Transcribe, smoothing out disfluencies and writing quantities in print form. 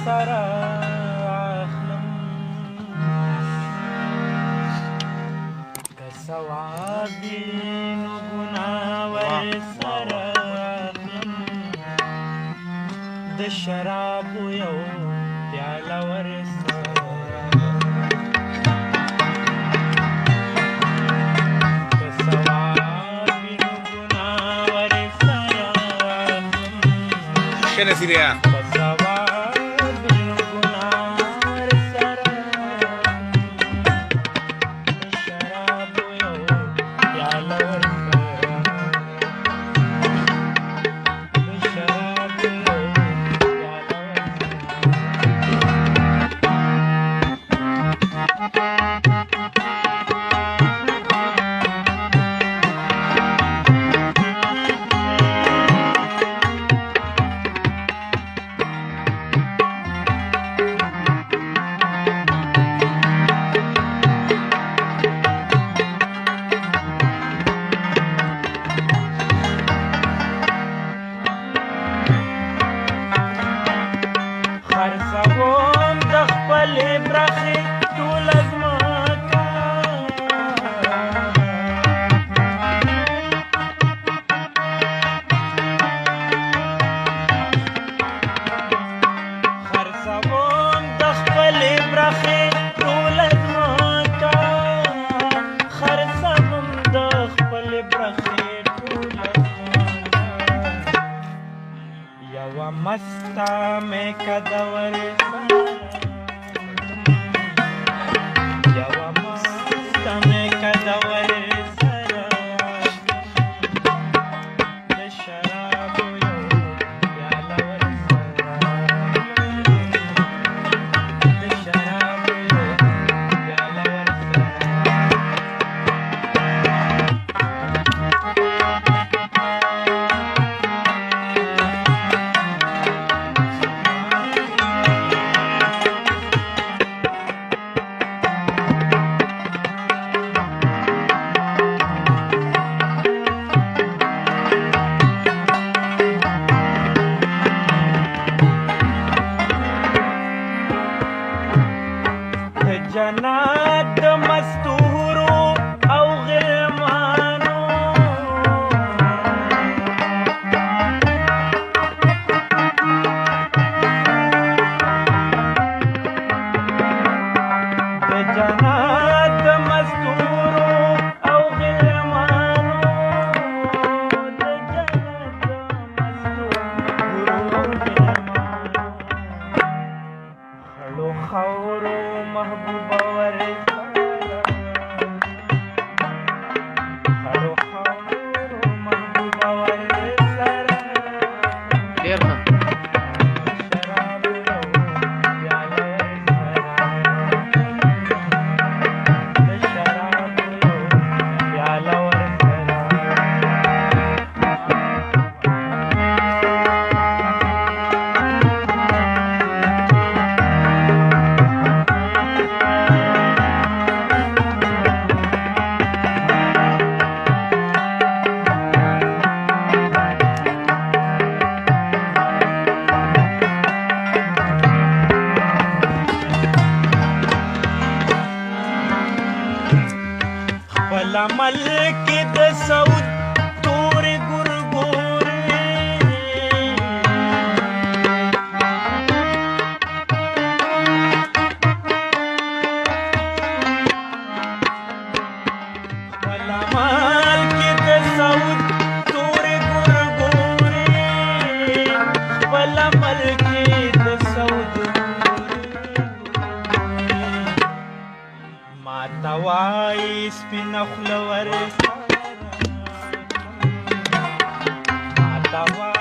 سره اخلم که ثواب وي نو ګناه ورسره اخلم د شرابو یو پیاله ورسره که ثواب وي نو ګناه ورسره اخلم ښه نصیریا خرڅوم د خپلې برخې ټوله ځمکه خرڅوم د خپلې برخې ټوله ځمکه خرڅوم د خپلې برخې ټوله ځمکه یوه مسته مې کده ورسره یوه مسته مې کده ورسره د شرابو یو پیاله ورسره د شرابو یو پیاله ورسره جنات د مستورو او غلمانو د جنات د مستورو او غلمانو د جنات د مستورو او غلمانو خړو خاورو محبوبه ورسره خړو خاورو محبوبه ورسره ډېر ښه شرابو یو پیاله ورسره د شرابو یو پیاله ورسره خپل عمل کې د سعود تورې ګورګورې خپل عمل کې د سعود تورې ګورګورې خپل عمل کې د سعود ماته وایي سپینه خوله ورسره ماته وایي